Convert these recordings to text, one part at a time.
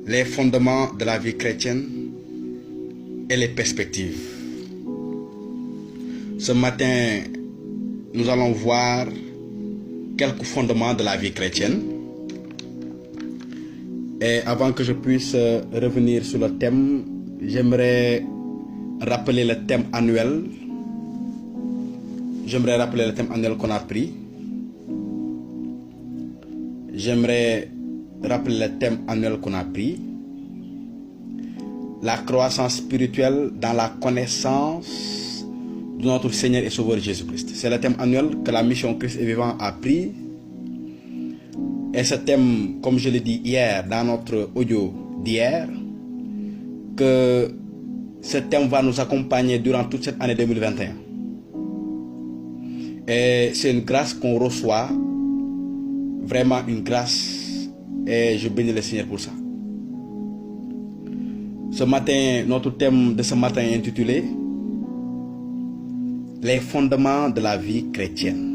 les fondements de la vie chrétienne et les perspectives. Ce matin, nous allons voir quelques fondements de la vie chrétienne. Et avant que je puisse revenir sur le thème, j'aimerais rappeler le thème annuel. J'aimerais rappeler le thème annuel qu'on a pris. J'aimerais rappeler le thème annuel qu'on a pris. La croissance spirituelle dans la connaissance de notre Seigneur et Sauveur Jésus-Christ. C'est le thème annuel que la mission Christ est vivant a pris. Et ce thème, comme je l'ai dit hier dans notre audio d'hier, que ce thème va nous accompagner durant toute cette année 2021. Et c'est une grâce qu'on reçoit, vraiment une grâce, et je bénis le Seigneur pour ça. Ce matin, notre thème de ce matin est intitulé « Les fondements de la vie chrétienne ».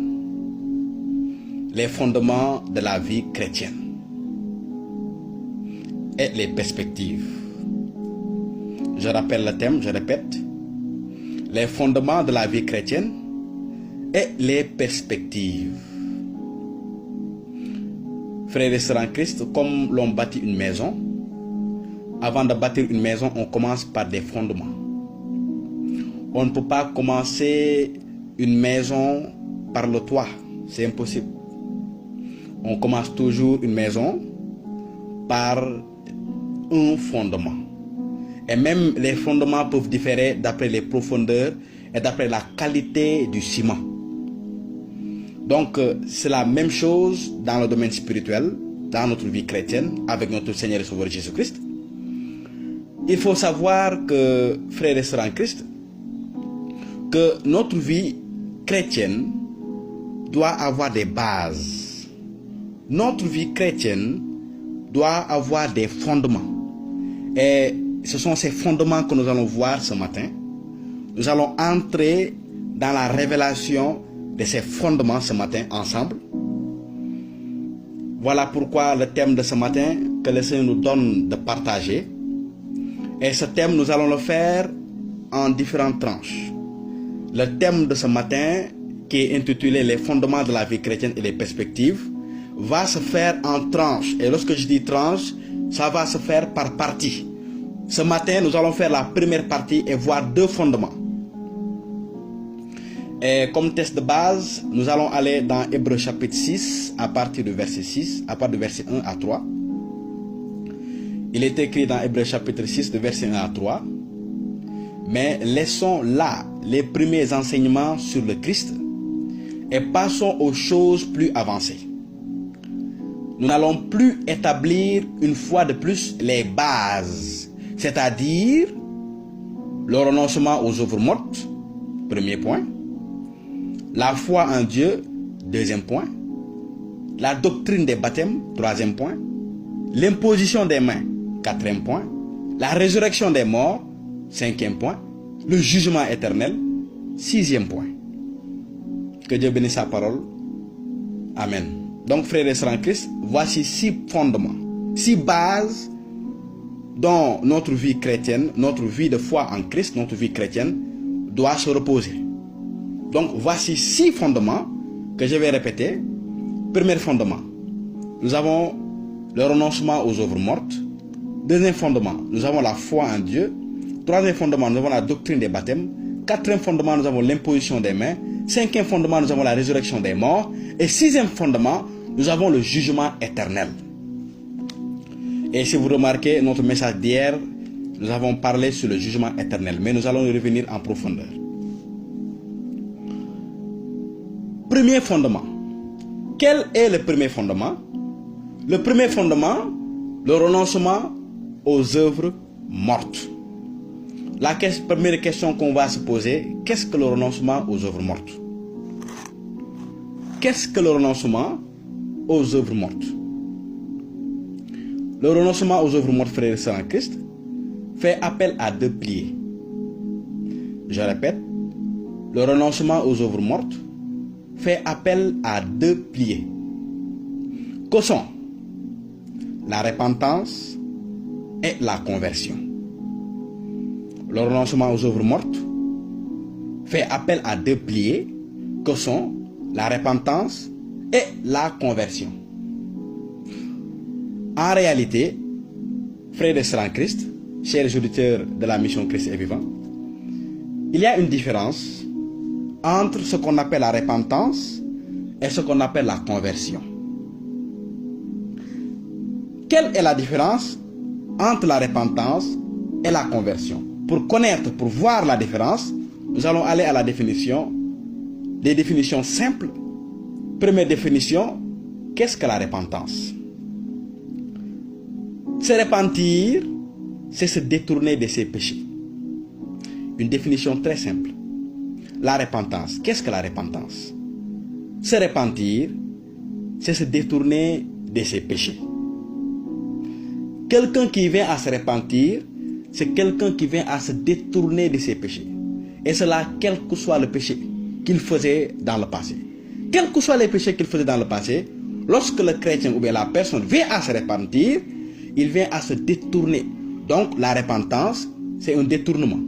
Les fondements de la vie chrétienne et les perspectives. Je rappelle le thème, je répète. Les fondements de la vie chrétienne et les perspectives. Frères et sœurs en Christ, comme l'on bâtit une maison, avant de bâtir une maison, on commence par des fondements. On ne peut pas commencer une maison par le toit, c'est impossible. On commence toujours une maison par un fondement. Et même les fondements peuvent différer d'après les profondeurs et d'après la qualité du ciment. Donc, c'est la même chose dans le domaine spirituel, dans notre vie chrétienne, avec notre Seigneur et Sauveur Jésus-Christ. Il faut savoir que, frères et sœurs en Christ, que notre vie chrétienne doit avoir des bases. Notre vie chrétienne doit avoir des fondements. Et ce sont ces fondements que nous allons voir ce matin. Nous allons entrer dans la révélation de ces fondements ce matin ensemble. Voilà pourquoi le thème de ce matin que le Seigneur nous donne de partager. Et ce thème, nous allons le faire en différentes tranches. Le thème de ce matin, qui est intitulé « Les fondements de la vie chrétienne et les perspectives », va se faire en tranches. Et lorsque je dis tranches, ça va se faire par partie. Ce matin, nous allons faire la première partie et voir deux fondements. Et comme test de base, nous allons aller dans Hébreux chapitre 6, à partir du verset 6, à partir du verset 1 à 3. Il est écrit dans Hébreux chapitre 6, de verset 1 à 3. Mais laissons là les premiers enseignements sur le Christ et passons aux choses plus avancées. Nous n'allons plus établir une fois de plus les bases, c'est-à-dire le renoncement aux œuvres mortes, premier point, la foi en Dieu, deuxième point, la doctrine des baptêmes, troisième point, l'imposition des mains, quatrième point, la résurrection des morts, cinquième point, le jugement éternel, sixième point. Que Dieu bénisse sa parole. Amen. Donc, frères et sœurs en Christ, voici 6 fondements, 6 bases dont notre vie chrétienne, notre vie de foi en Christ, notre vie chrétienne doit se reposer. Donc, voici 6 fondements que je vais répéter. Premier fondement, nous avons le renoncement aux œuvres mortes. Deuxième fondement, nous avons la foi en Dieu. Troisième fondement, nous avons la doctrine des baptêmes. Quatrième fondement, nous avons l'imposition des mains. Cinquième fondement, nous avons la résurrection des morts. Et sixième fondement, nous avons le jugement éternel. Et si vous remarquez notre message d'hier, nous avons parlé sur le jugement éternel, mais nous allons y revenir en profondeur. Premier fondement. Quel est le premier fondement? Le premier fondement, le renoncement aux œuvres mortes. La première question qu'on va se poser, qu'est-ce que le renoncement aux œuvres mortes? Qu'est-ce que le renoncement aux œuvres mortes? Le renoncement aux œuvres mortes, frères et sœurs en Christ, fait appel à 2 piliers. Je répète, le renoncement aux œuvres mortes fait appel à 2 piliers. Que sont la repentance et la conversion. Le renoncement aux œuvres mortes fait appel à deux piliers que sont la repentance et la conversion. En réalité, frères et sœurs en Christ, chers auditeurs de la mission Christ est vivant, il y a une différence entre ce qu'on appelle la repentance et ce qu'on appelle la conversion. Quelle est la différence entre la repentance et la conversion? Pour connaître, pour voir la différence, nous allons aller à la définition, des définitions simples. Première définition, qu'est-ce que la repentance? Se repentir, c'est se détourner de ses péchés. Une définition très simple. La repentance, qu'est-ce que la repentance? Se repentir, c'est se détourner de ses péchés. Quelqu'un qui vient à se repentir, c'est quelqu'un qui vient à se détourner de ses péchés. Et cela, quel que soit le péché qu'il faisait dans le passé. Quels que soient les péchés qu'il faisait dans le passé, lorsque le chrétien ou bien la personne vient à se repentir, il vient à se détourner. Donc la repentance, c'est un détournement.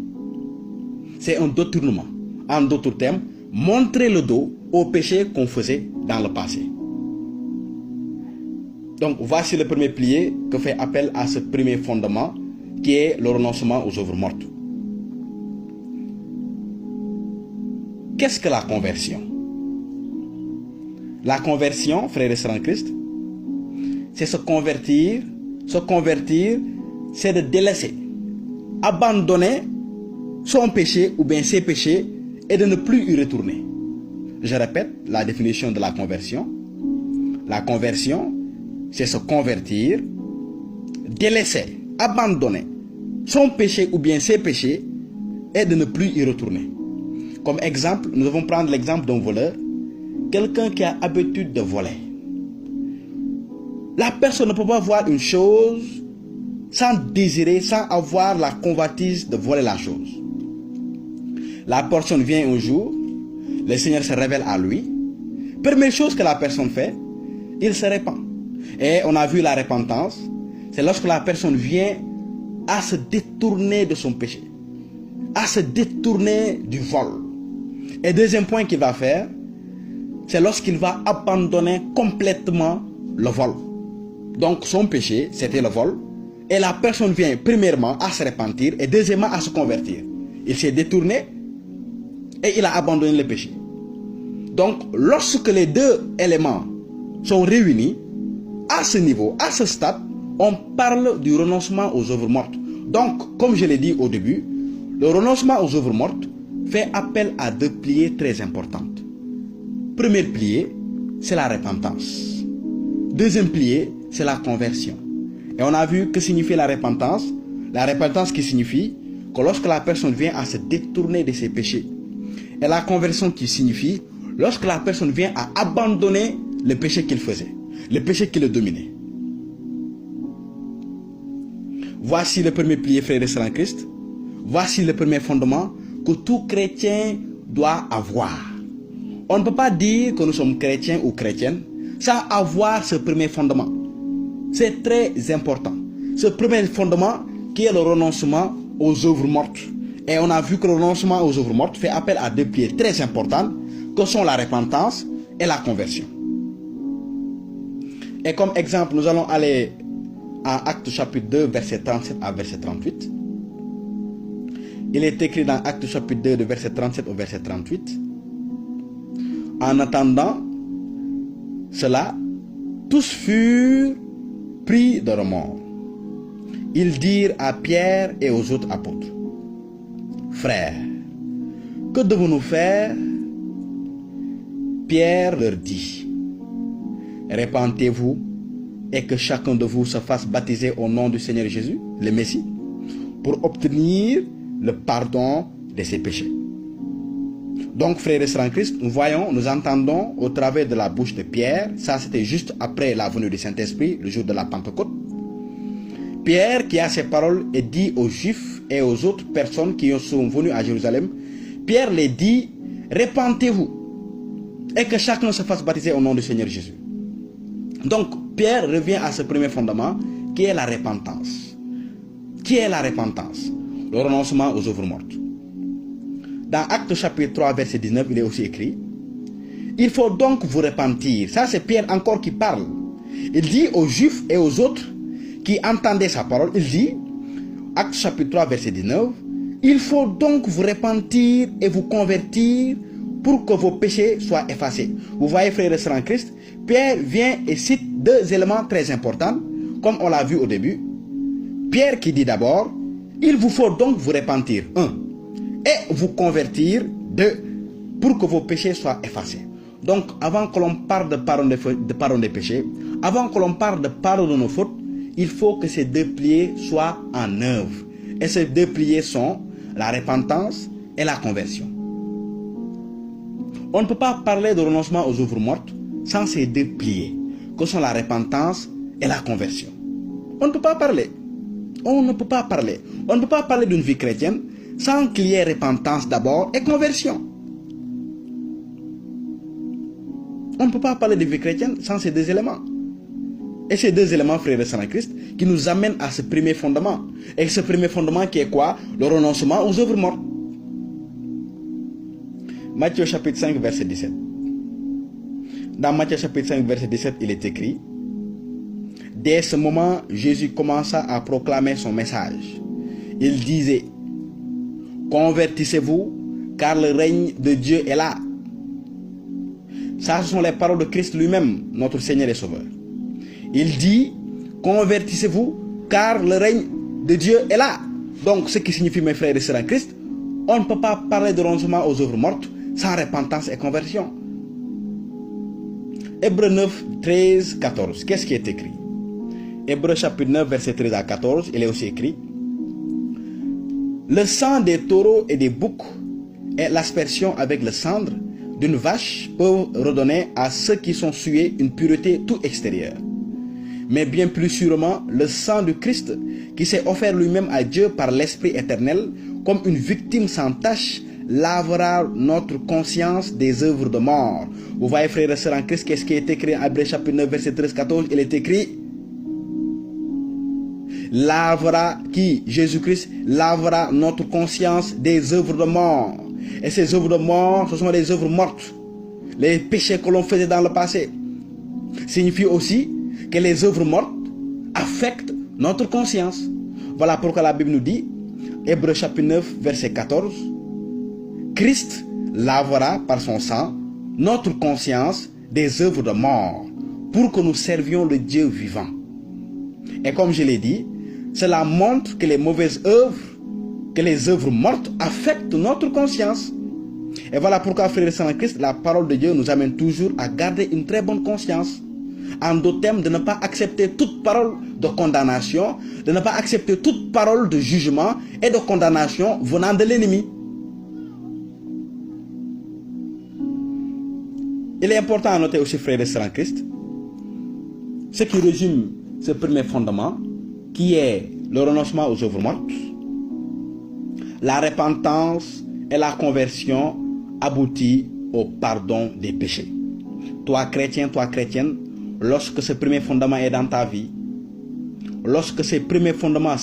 C'est un détournement. En d'autres termes, montrer le dos au péché qu'on faisait dans le passé. Donc voici le premier pilier que fait appel à ce premier fondement qui est le renoncement aux œuvres mortes. Qu'est-ce que la conversion? La conversion, frères et sœurs en Christ, c'est se convertir. Se convertir, c'est de délaisser, abandonner son péché ou bien ses péchés et de ne plus y retourner. Je répète la définition de la conversion. La conversion, c'est se convertir, délaisser, abandonner son péché ou bien ses péchés et de ne plus y retourner. Comme exemple, nous devons prendre l'exemple d'un voleur, quelqu'un qui a l'habitude de voler. La personne ne peut pas voir une chose sans désirer, sans avoir la convoitise de voler la chose. La personne vient un jour, le Seigneur se révèle à lui. Première chose que la personne fait, il se répand. Et on a vu la repentance, c'est lorsque la personne vient à se détourner de son péché, à se détourner du vol. Et deuxième point qu'il va faire, c'est lorsqu'il va abandonner complètement le vol. Donc son péché, c'était le vol. Et la personne vient premièrement à se repentir et deuxièmement à se convertir. Il s'est détourné et il a abandonné le péché. Donc lorsque les deux éléments sont réunis, à ce niveau, à ce stade, on parle du renoncement aux œuvres mortes. Donc, comme je l'ai dit au début, le renoncement aux œuvres mortes fait appel à deux piliers très importants. Premier pilier, c'est la repentance. Deuxième pilier, c'est la conversion. Et on a vu que signifie la repentance. La repentance qui signifie que lorsque la personne vient à se détourner de ses péchés. Et la conversion qui signifie lorsque la personne vient à abandonner le péché qu'il faisait, le péché qui le dominait. Voici le premier pilier, frères et sœurs en Christ. Voici le premier fondement que tout chrétien doit avoir. On ne peut pas dire que nous sommes chrétiens ou chrétiennes sans avoir ce premier fondement. C'est très important. Ce premier fondement qui est le renoncement aux œuvres mortes. Et on a vu que le renoncement aux œuvres mortes fait appel à deux piliers très importants que sont la repentance et la conversion. Et comme exemple, nous allons aller à Actes chapitre 2, verset 37 à verset 38. Il est écrit dans Actes chapitre 2, de verset 37 au verset 38. En attendant cela, tous furent pris de remords. Ils dirent à Pierre et aux autres apôtres: Frères, que devons-nous faire? Pierre leur dit: Repentez-vous et que chacun de vous se fasse baptiser au nom du Seigneur Jésus, le Messie, pour obtenir le pardon de ses péchés. Donc, frères et sœurs en Christ, nous voyons, nous entendons au travers de la bouche de Pierre, ça c'était juste après la venue du Saint-Esprit, le jour de la Pentecôte. Pierre qui a ces paroles et dit aux Juifs et aux autres personnes qui sont venues à Jérusalem, Pierre les dit: Repentez-vous et que chacun se fasse baptiser au nom du Seigneur Jésus. Donc, Pierre revient à ce premier fondement qui est la repentance. qui est la repentance, le renoncement aux œuvres mortes. Dans Actes chapitre 3, verset 19, il est aussi écrit, il faut donc vous repentir. Ça, c'est Pierre encore qui parle. Il dit aux Juifs et aux autres qui entendaient sa parole, il dit, Actes chapitre 3, verset 19, il faut donc vous repentir et vous convertir pour que vos péchés soient effacés. Vous voyez, frères et sœurs en Christ, Pierre vient et cite deux éléments très importants, comme on l'a vu au début. Pierre qui dit d'abord, il vous faut donc vous repentir, 1, et vous convertir, 2, pour que vos péchés soient effacés. Donc, avant que l'on parle de pardon des péchés, avant que l'on parle de pardon de nos fautes, il faut que ces deux piliers soient en œuvre. Et ces deux piliers sont la repentance et la conversion. On ne peut pas parler de renoncement aux œuvres mortes sans ces deux piliers, que sont la repentance et la conversion. On ne peut pas parler. On ne peut pas parler. On ne peut pas parler d'une vie chrétienne sans qu'il y ait repentance d'abord et conversion. On ne peut pas parler de vie chrétienne sans ces deux éléments. Et ces deux éléments, frères et sœurs en Christ, qui nous amènent à ce premier fondement. Et ce premier fondement qui est quoi? Le renoncement aux œuvres mortes. Matthieu chapitre 5, verset 17. Dans Matthieu chapitre 5, verset 17, il est écrit, dès ce moment, Jésus commença à proclamer son message. Il disait, convertissez-vous, car le règne de Dieu est là. Ça, ce sont les paroles de Christ lui-même, notre Seigneur et Sauveur. Il dit, convertissez-vous, car le règne de Dieu est là. Donc, ce qui signifie, mes frères et sœurs en Christ, on ne peut pas parler de renoncement aux œuvres mortes sans repentance et conversion. Hébreux 9, 13, 14. Qu'est-ce qui est écrit? Hébreux chapitre 9, verset 13 à 14, il est aussi écrit, le sang des taureaux et des boucs et l'aspersion avec le cendre d'une vache peuvent redonner à ceux qui sont souillés une pureté tout extérieure. Mais bien plus sûrement, le sang du Christ, qui s'est offert lui-même à Dieu par l'Esprit éternel, comme une victime sans tache, lavera notre conscience des œuvres de mort. Vous voyez, frères et sœurs en Christ, qu'est-ce qui est écrit en Hébreux chapitre 9, verset 13-14? Il est écrit, lavera, qui? Jésus-Christ, lavera notre conscience des œuvres de mort. Et ces œuvres de mort, ce sont les œuvres mortes. Les péchés que l'on faisait dans le passé. Signifie aussi que les œuvres mortes affectent notre conscience. Voilà pourquoi la Bible nous dit, Hébreux chapitre 9, verset 14, Christ lavera par son sang notre conscience des œuvres de mort pour que nous servions le Dieu vivant. Et comme je l'ai dit, cela montre que les mauvaises œuvres, que les œuvres mortes affectent notre conscience. Et voilà pourquoi, frères et sœurs en Christ, la parole de Dieu nous amène toujours à garder une très bonne conscience. En d'autres termes, de ne pas accepter toute parole de condamnation, de ne pas accepter toute parole de jugement et de condamnation venant de l'ennemi. Il est important à noter aussi, frères et sœurs en Christ, ce qui résume ce premier fondement, qui est le renoncement aux œuvres mortes. La repentance et la conversion aboutit au pardon des péchés. Toi chrétien, toi chrétienne, lorsque ce premier fondement est dans ta vie, lorsque ce premier fondement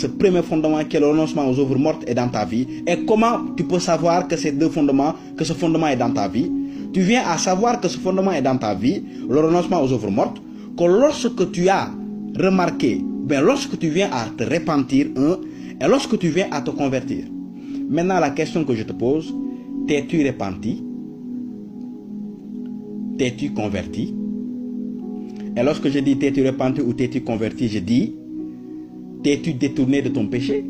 qui est le renoncement aux œuvres mortes est dans ta vie, et comment tu peux savoir que ces deux fondements, que ce fondement est dans ta vie? Tu viens à savoir que ce fondement est dans ta vie, le renoncement aux œuvres mortes, que lorsque tu as remarqué, lorsque tu viens à te repentir, et lorsque tu viens à te convertir. Maintenant, la question que je te pose, t'es-tu repenti? T'es-tu converti? Et lorsque je dis t'es-tu repenti ou t'es-tu converti, je dis, t'es-tu détourné de ton péché?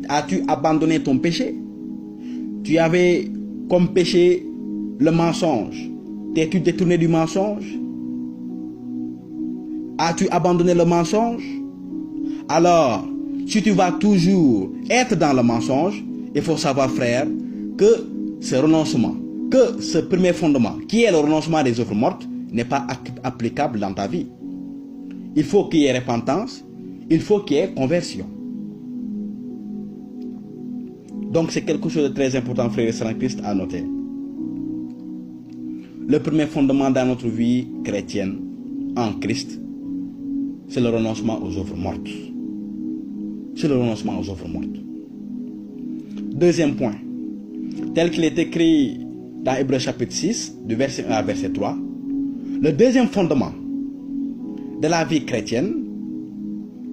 As-tu abandonné ton péché? Tu avais comme péché le mensonge. T'es-tu détourné du mensonge? As-tu abandonné le mensonge? Alors, si tu vas toujours être dans le mensonge, il faut savoir, frère, que ce renoncement, que ce premier fondement, qui est le renoncement des œuvres mortes, n'est pas applicable dans ta vie. Il faut qu'il y ait repentance, il faut qu'il y ait conversion. Donc c'est quelque chose de très important, frères et sœurs en Christ, à noter. Le premier fondement dans notre vie chrétienne, en Christ, c'est le renoncement aux œuvres mortes. sur le renoncement aux œuvres mortes. Deuxième point, tel qu'il est écrit dans Hébreux chapitre 6, du verset 1 à verset 3, le deuxième fondement de la vie chrétienne,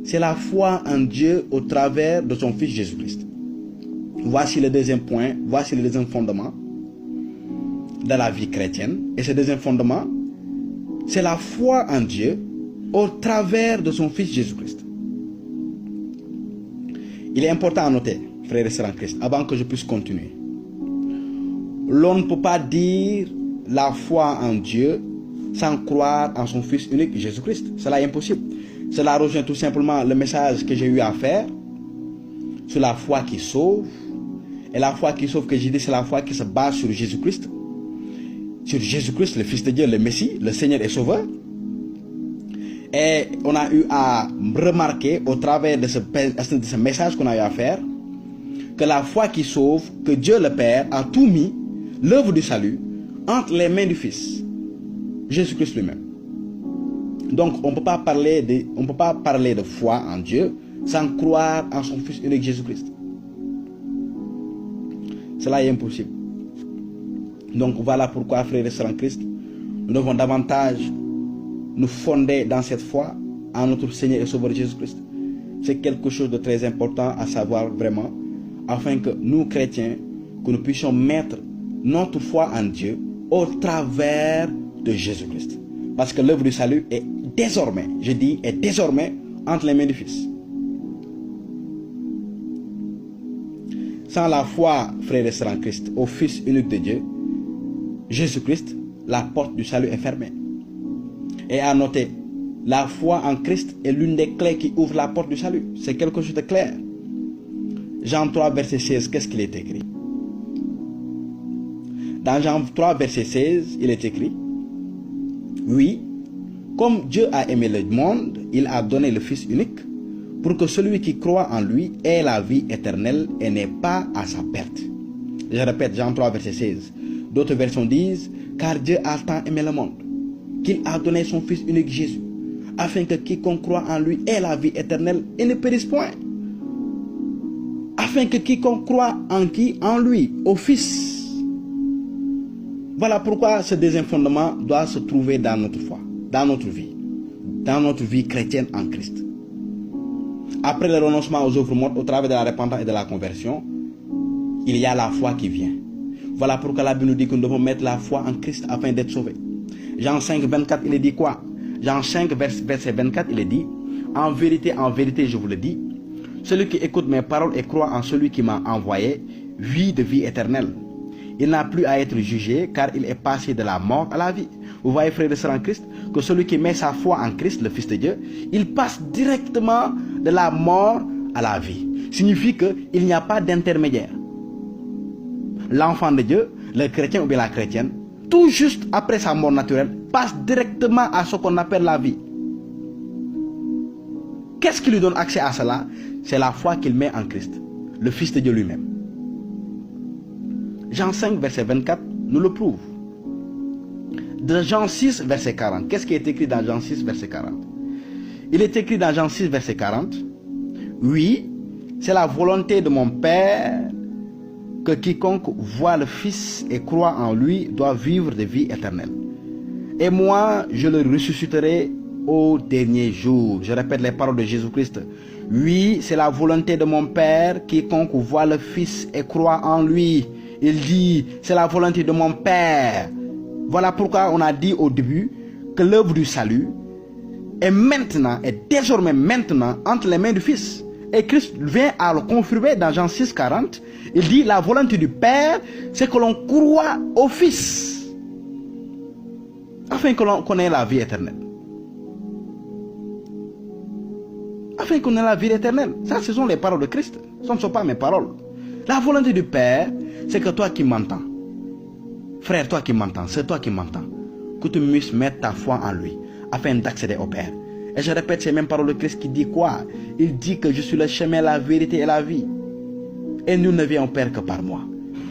c'est la foi en Dieu au travers de son Fils Jésus-Christ. Voici le deuxième point, voici le deuxième fondement de la vie chrétienne. Et ce deuxième fondement, c'est la foi en Dieu au travers de son Fils Jésus-Christ. Il est important à noter, frères et sœurs en Christ, avant que je puisse continuer. L'on ne peut pas dire la foi en Dieu sans croire en son Fils unique, Jésus-Christ. Cela est impossible. Cela rejoint tout simplement le message que j'ai eu à faire sur la foi qui sauve. Et la foi qui sauve que j'ai dit, c'est la foi qui se base sur Jésus-Christ. Sur Jésus-Christ, le Fils de Dieu, le Messie, le Seigneur et Sauveur. Et on a eu à remarquer au travers de ce message qu'on a eu à faire que la foi qui sauve, que Dieu le Père a tout mis, l'œuvre du salut, entre les mains du Fils, Jésus-Christ lui-même. Donc on ne peut pas parler de foi en Dieu sans croire en son Fils unique Jésus-Christ. Cela est impossible. Donc voilà pourquoi, frères et sœurs en Christ, nous devons davantage nous fonder dans cette foi en notre Seigneur et Sauveur Jésus-Christ. C'est quelque chose de très important à savoir vraiment, afin que nous, chrétiens, que nous puissions mettre notre foi en Dieu au travers de Jésus-Christ. Parce que l'œuvre du salut est désormais, je dis, est désormais entre les mains du Fils. Sans la foi, frères et sœurs en Christ, au Fils unique de Dieu, Jésus-Christ, la porte du salut est fermée. Et à noter, la foi en Christ est l'une des clés qui ouvre la porte du salut. C'est quelque chose de clair. Jean 3, verset 16, qu'est-ce qu'il est écrit? Dans Jean 3, verset 16, il est écrit: oui, comme Dieu a aimé le monde, il a donné le Fils unique, pour que celui qui croit en lui ait la vie éternelle et n'ait pas à sa perte. Je répète, Jean 3, verset 16. D'autres versions disent: car Dieu a tant aimé le monde, qu'il a donné son Fils unique Jésus, afin que quiconque croit en lui ait la vie éternelle et ne périsse point. Afin que quiconque croit en qui? En lui, au Fils. Voilà pourquoi ce deuxième fondement doit se trouver dans notre foi, dans notre vie chrétienne en Christ. Après le renoncement aux œuvres mortes au travers de la repentance et de la conversion, il y a la foi qui vient. Voilà pourquoi la Bible nous dit que nous devons mettre la foi en Christ afin d'être sauvés. Jean 5, 24, il est dit quoi? Jean 5, verset 24, il est dit: en vérité, je vous le dis, celui qui écoute mes paroles et croit en celui qui m'a envoyé vit de vie éternelle. Il n'a plus à être jugé, car il est passé de la mort à la vie. Vous voyez, frères et sœurs en Christ, que celui qui met sa foi en Christ, le Fils de Dieu, il passe directement de la mort à la vie. Signifie qu'il n'y a pas d'intermédiaire. L'enfant de Dieu, le chrétien ou bien la chrétienne, tout juste après sa mort naturelle, passe directement à ce qu'on appelle la vie. Qu'est-ce qui lui donne accès à cela? C'est la foi qu'il met en Christ, le Fils de Dieu lui-même. Jean 5, verset 24, nous le prouve. De Jean 6, verset 40. Qu'est-ce qui est écrit dans Jean 6, verset 40? Il est écrit dans Jean 6, verset 40. Oui, c'est la volonté de mon Père que quiconque voit le Fils et croit en lui doit vivre de vie éternelle. Et moi, je le ressusciterai au dernier jour. Je répète les paroles de Jésus-Christ. Oui, c'est la volonté de mon Père, quiconque voit le Fils et croit en lui. Il dit, c'est la volonté de mon Père. Voilà pourquoi on a dit au début que l'œuvre du salut est maintenant, est désormais maintenant entre les mains du Fils. Et Christ vient à le confirmer dans Jean 6, 40. Il dit, la volonté du Père, c'est que l'on croit au Fils, afin que l'on connaisse la vie éternelle. Afin qu'on ait la vie éternelle. Ça, ce sont les paroles de Christ. Ce ne sont pas mes paroles. La volonté du Père, c'est que toi qui m'entends, frère, toi qui m'entends, c'est toi qui m'entends, que tu puisses mettre ta foi en lui, afin d'accéder au Père. Et je répète ces mêmes paroles de Christ qui dit quoi? Il dit que je suis le chemin, la vérité et la vie. Et nul ne vient au Père que par moi.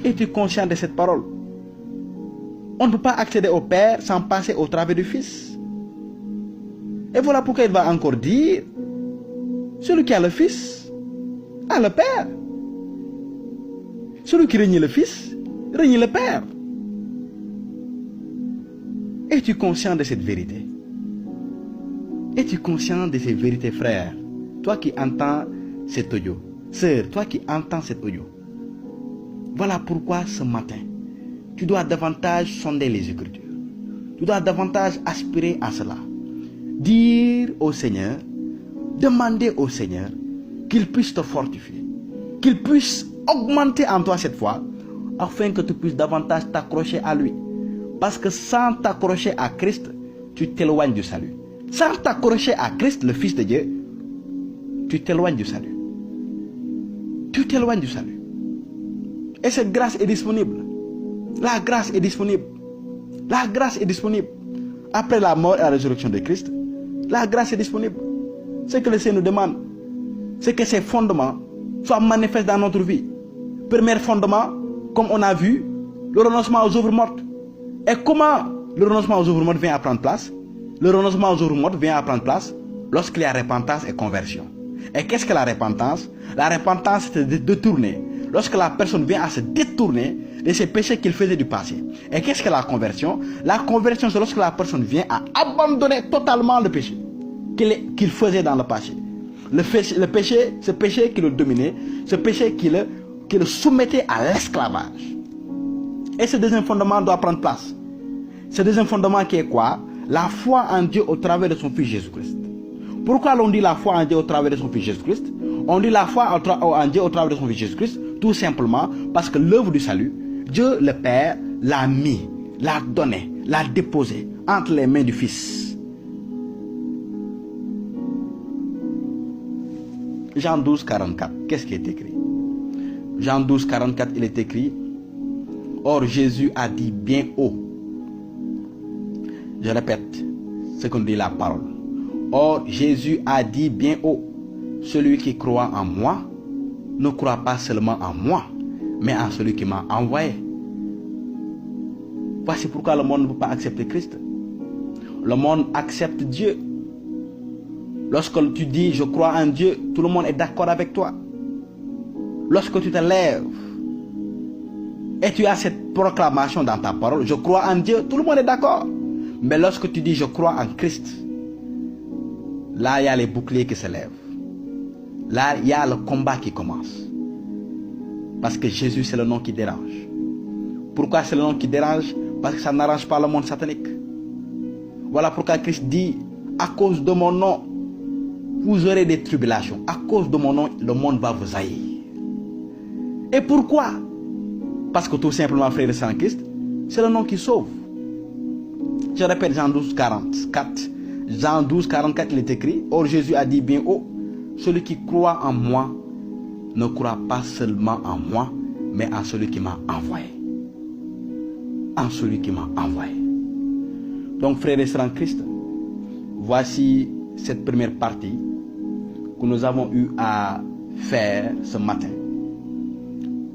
Es-tu conscient de cette parole? On ne peut pas accéder au Père sans passer au travers du Fils. Et voilà pourquoi il va encore dire, celui qui a le Fils a le Père. Celui qui renie le Fils, renie le Père. Es-tu conscient de cette vérité? Es-tu conscient de ces vérités, frère? Toi qui entends cet audio, sœur, toi qui entends cet audio, voilà pourquoi ce matin, tu dois davantage sonder les Écritures. Tu dois davantage aspirer à cela. Dire au Seigneur, demander au Seigneur qu'il puisse te fortifier, qu'il puisse augmenter en toi cette foi, afin que tu puisses davantage t'accrocher à lui. Parce que sans t'accrocher à Christ, tu t'éloignes du salut. Sans t'accrocher à Christ, le Fils de Dieu, tu t'éloignes du salut. Tu t'éloignes du salut. Et cette grâce est disponible. La grâce est disponible. La grâce est disponible. Après la mort et la résurrection de Christ, la grâce est disponible. Ce que le Seigneur nous demande, c'est que ces fondements soient manifestes dans notre vie. Premier fondement, comme on a vu, le renoncement aux œuvres mortes. Et comment le renoncement aux œuvres mortes vient à prendre place? Le renoncement aux œuvres mortes vient à prendre place lorsqu'il y a repentance et conversion. Et qu'est-ce que la repentance? La repentance, c'est de détourner. Lorsque la personne vient à se détourner de ses péchés qu'il faisait du passé. Et qu'est-ce que la conversion? La conversion, c'est lorsque la personne vient à abandonner totalement le péché qu'il faisait dans le passé. Le péché, ce péché qui le dominait, ce péché qui le soumettait à l'esclavage. Et ce deuxième fondement doit prendre place. Ce deuxième fondement qui est quoi? La foi en Dieu au travers de son Fils Jésus-Christ. Pourquoi l'on dit la foi en Dieu au travers de son Fils Jésus-Christ? On dit la foi en Dieu au travers de son Fils Jésus-Christ, tout simplement parce que l'œuvre du salut, Dieu le Père l'a mis, l'a donné, l'a déposé entre les mains du Fils. Jean 12, 44, qu'est-ce qui est écrit? Jean 12, 44, il est écrit: Or Jésus a dit bien haut. Je répète ce qu'on dit la parole. Or Jésus a dit bien haut: celui qui croit en moi ne croit pas seulement en moi, mais en celui qui m'a envoyé. Voici pourquoi le monde ne peut pas accepter Christ. Le monde accepte Dieu. Lorsque tu dis je crois en Dieu, tout le monde est d'accord avec toi. Lorsque tu te lèves et tu as cette proclamation dans ta parole, je crois en Dieu, tout le monde est d'accord. Mais lorsque tu dis je crois en Christ, là il y a les boucliers qui se lèvent. Là il y a le combat qui commence. Parce que Jésus c'est le nom qui dérange. Pourquoi c'est le nom qui dérange? Parce que ça n'arrange pas le monde satanique. Voilà pourquoi Christ dit: à cause de mon nom, vous aurez des tribulations. À cause de mon nom, le monde va vous haïr. Et pourquoi? Parce que tout simplement, frère sans Christ, c'est le nom qui sauve. Je répète Jean 12, 44. Jean 12, 44, il est écrit: Or Jésus a dit bien haut: celui qui croit en moi ne croit pas seulement en moi, mais en celui qui m'a envoyé. En celui qui m'a envoyé. Donc, frères et sœurs en Christ, voici cette première partie que nous avons eu à faire ce matin.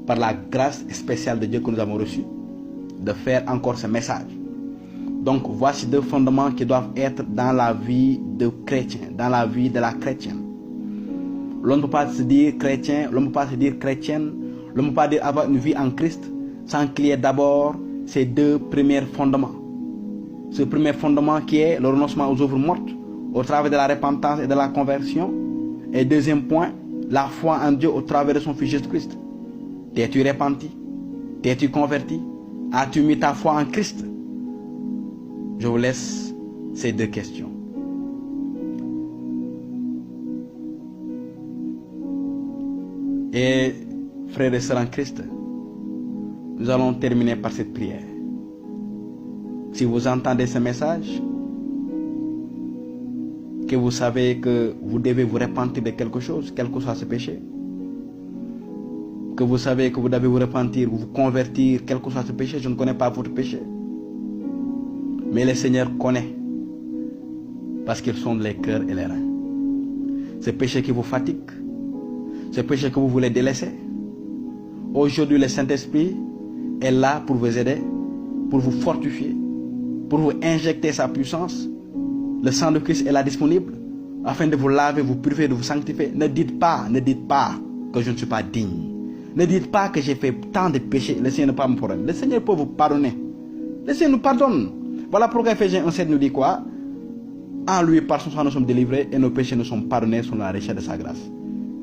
Par la grâce spéciale de Dieu que nous avons reçue, de faire encore ce message. Donc, voici deux fondements qui doivent être dans la vie de chrétien, dans la vie de la chrétienne. L'on ne peut pas se dire chrétien, l'on ne peut pas se dire chrétienne, l'on ne peut pas dire avoir une vie en Christ sans qu'il y ait d'abord ces deux premiers fondements. Ce premier fondement qui est le renoncement aux œuvres mortes au travers de la repentance et de la conversion. Et deuxième point, la foi en Dieu au travers de son Fils Jésus-Christ. T'es-tu repenti? T'es-tu converti? As-tu mis ta foi en Christ? Je vous laisse ces deux questions. Et frères et sœurs en Christ, nous allons terminer par cette prière. Si vous entendez ce message, que vous savez que vous devez vous repentir de quelque chose, quel que soit ce péché, que vous savez que vous devez vous repentir, vous convertir, quel que soit ce péché, je ne connais pas votre péché. Mais le Seigneur connaît, parce qu'il sonde les cœurs et les reins. Ce péché qui vous fatigue, ce péché que vous voulez délaisser, aujourd'hui le Saint-Esprit est là pour vous aider, pour vous fortifier, pour vous injecter sa puissance. Le sang de Christ est là disponible, afin de vous laver, vous purifier, de vous sanctifier. Ne dites pas, que je ne suis pas digne. Ne dites pas que j'ai fait tant de péchés, le Seigneur ne peut pas me pardonner. Le Seigneur peut vous pardonner. Le Seigneur nous pardonne. Voilà pourquoi Ephésiens 1,7 nous dit quoi? En lui, par son sang, nous sommes délivrés et nos péchés nous sont pardonnés selon la richesse de sa grâce.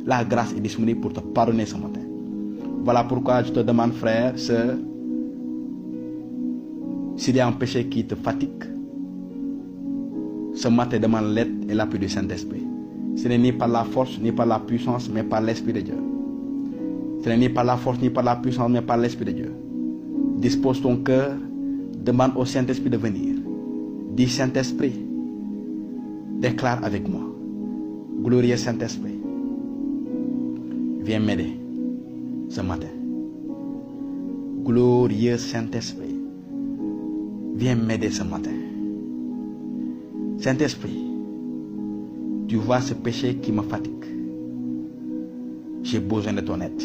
La grâce est disponible pour te pardonner ce matin. Voilà pourquoi je te demande, frère, sœur, s'il y a un péché qui te fatigue, ce matin demande l'aide et l'appui du Saint-Esprit. Ce n'est ni par la force, ni par la puissance, mais par l'Esprit de Dieu. Ce n'est ni par la force, ni par la puissance, mais par l'Esprit de Dieu. Dispose ton cœur, demande au Saint-Esprit de venir. Dis, Saint-Esprit, déclare avec moi. Glorieux Saint-Esprit, viens m'aider ce matin. Glorieux Saint-Esprit, viens m'aider ce matin. Saint-Esprit, tu vois ce péché qui me fatigue. J'ai besoin de ton aide.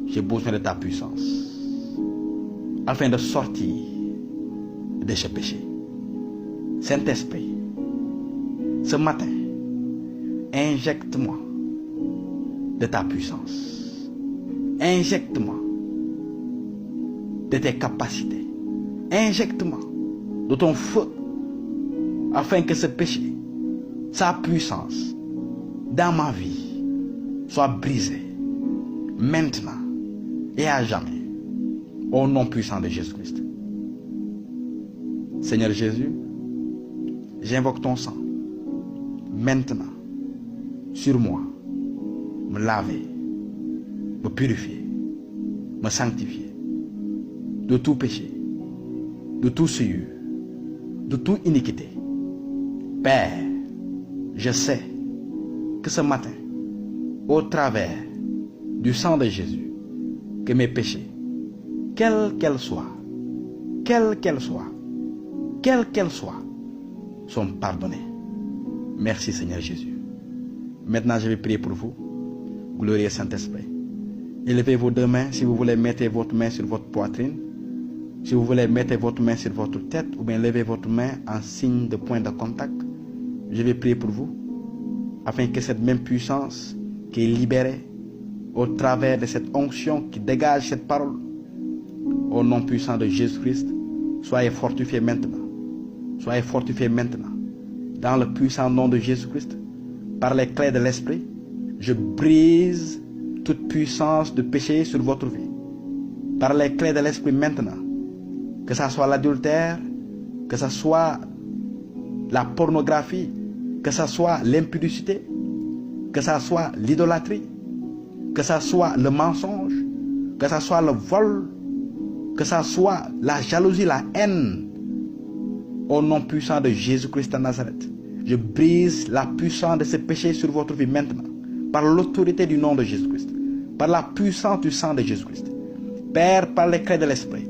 J'ai besoin de ta puissance afin de sortir de ce péché. Saint-Esprit, ce matin, injecte-moi de ta puissance. Injecte-moi de tes capacités. Injecte-moi de ton feu afin que ce péché, sa puissance dans ma vie soit brisée maintenant et à jamais au nom puissant de Jésus-Christ. Seigneur Jésus, j'invoque ton sang maintenant sur moi, me laver, me purifier, me sanctifier de tout péché, de tout souillure, de toute iniquité. Père, je sais que ce matin, au travers du sang de Jésus, que mes péchés, quels qu'elles soient, sont pardonnés. Merci Seigneur Jésus. Maintenant, je vais prier pour vous. Glorieux Saint-Esprit. Élevez vos deux mains si vous voulez mettre votre main sur votre poitrine. Si vous voulez mettre votre main sur votre tête ou bien levez votre main en signe de point de contact. Je vais prier pour vous afin que cette même puissance qui est libérée au travers de cette onction qui dégage cette parole, au nom puissant de Jésus-Christ, soyez fortifiés maintenant. Soyez fortifiés maintenant. Dans le puissant nom de Jésus-Christ, par les clés de l'Esprit, je brise toute puissance de péché sur votre vie. Par les clés de l'Esprit maintenant, que ce soit l'adultère, que ce soit la pornographie, que ce soit l'impudicité, que ce soit l'idolâtrie, que ce soit le mensonge, que ce soit le vol, que ce soit la jalousie, la haine, au nom puissant de Jésus-Christ de Nazareth, je brise la puissance de ce péché sur votre vie maintenant, par l'autorité du nom de Jésus-Christ, par la puissance du sang de Jésus-Christ. Père, par les clés de l'Esprit,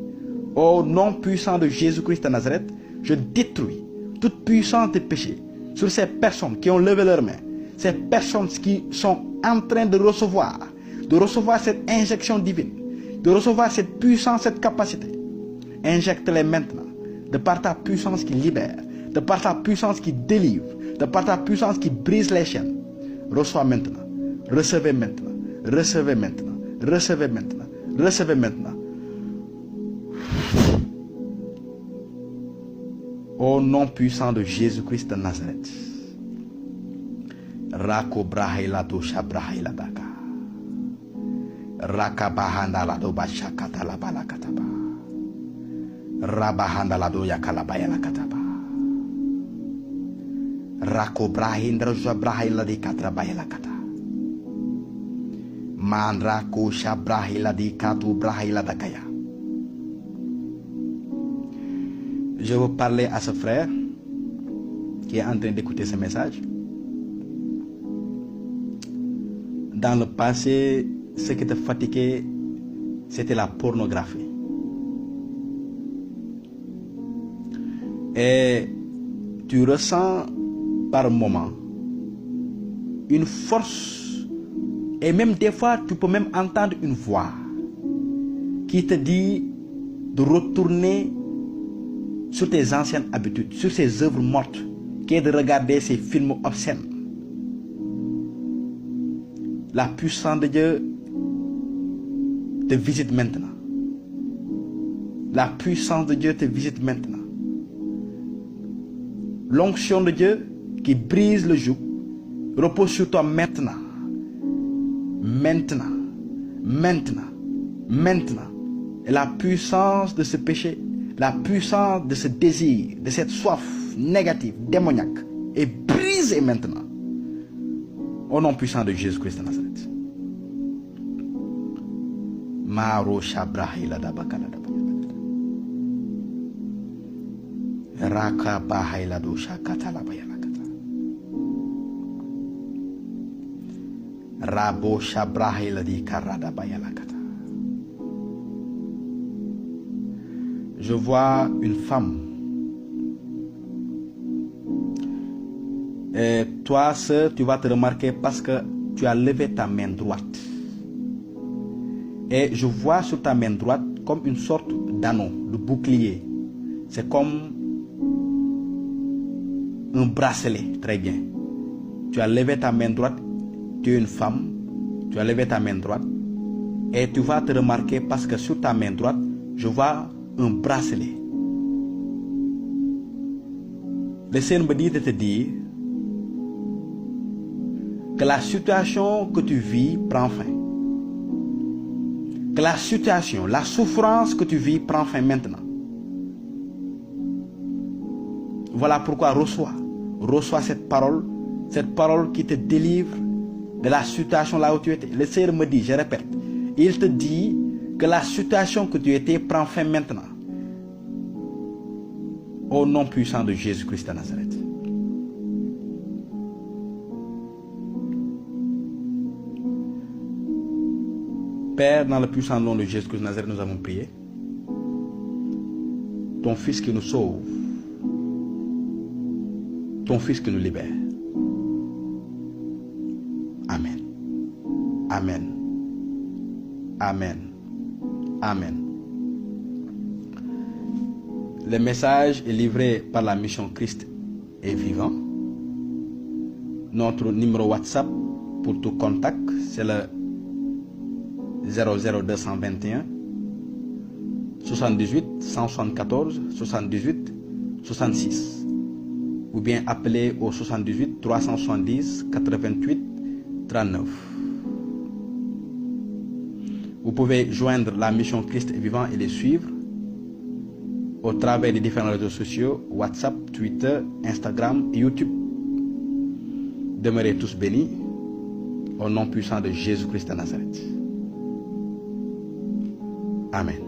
au nom puissant de Jésus-Christ de Nazareth, je détruis toute puissance de péché sur ces personnes qui ont levé leurs mains, ces personnes qui sont en train de recevoir cette injection divine, de recevoir cette puissance, cette capacité. Injecte-les maintenant, de par ta puissance qui libère, de par ta puissance qui délivre, de par ta puissance qui brise les chaînes. Reçois maintenant, recevez maintenant, recevez maintenant, recevez maintenant, recevez maintenant. Au nom puissant de Jésus-Christ de Nazareth. Rako brahila dosha brahila daka. Raka bahanda la do bashakata la balakataba. Rabahanda la do yakalabaya la kataba. Rako brahindra jwa brahila di katra bayala kata. Mandrako shabrahila di katu brahila dakaya. Je veux parler à ce frère qui est en train d'écouter ce message. Dans le passé, ce qui te fatiguait, c'était la pornographie. Et tu ressens par moment une force, et même des fois, tu peux même entendre une voix qui te dit de retourner sur tes anciennes habitudes, sur ces œuvres mortes, qui est de regarder ces films obscènes. la puissance de Dieu te visite maintenant. La puissance de Dieu te visite maintenant. L'onction de Dieu qui brise le joug repose sur toi maintenant. Maintenant. Maintenant. Maintenant. Et la puissance de ce péché, la puissance de ce désir, de cette soif négative, démoniaque, est brisée maintenant. Au nom puissant de Jésus-Christ de Nazareth. Maro Shabrahila Dabakala Raka Bahaila Dosha Katala Bayanakata Rabo Shabrahila di Karada Bayanakata. Je vois une femme. Et toi, sœur, tu vas te remarquer parce que tu as levé ta main droite. Et je vois sur ta main droite comme une sorte d'anneau, de bouclier. C'est comme un bracelet, très bien. Tu as levé ta main droite, tu es une femme, tu as levé ta main droite. Et tu vas te remarquer parce que sur ta main droite, je vois un bracelet. Le Seigneur me dit de te dire que la situation que tu vis prend fin. Que la situation, la souffrance que tu vis prend fin maintenant. Voilà pourquoi reçois cette parole qui te délivre de la situation là où tu étais. Le Seigneur me dit, je répète, il te dit que la situation que tu étais prend fin maintenant. Au nom puissant de Jésus-Christ de Nazareth. Père, dans le puissant nom de Jésus-Christ de Nazareth, nous avons prié. Ton Fils qui nous sauve. Ton Fils qui nous libère. Amen. Amen. Amen. Amen. Le message est livré par la mission Christ est vivant. Notre numéro WhatsApp pour tout contact, c'est le 00221 78 174 78 66. Ou bien appelez au 78 370 88 39. Vous pouvez joindre la mission Christ est vivant et les suivre au travers des différents réseaux sociaux, WhatsApp, Twitter, Instagram et YouTube. Demeurez tous bénis au nom puissant de Jésus-Christ de Nazareth. Amen.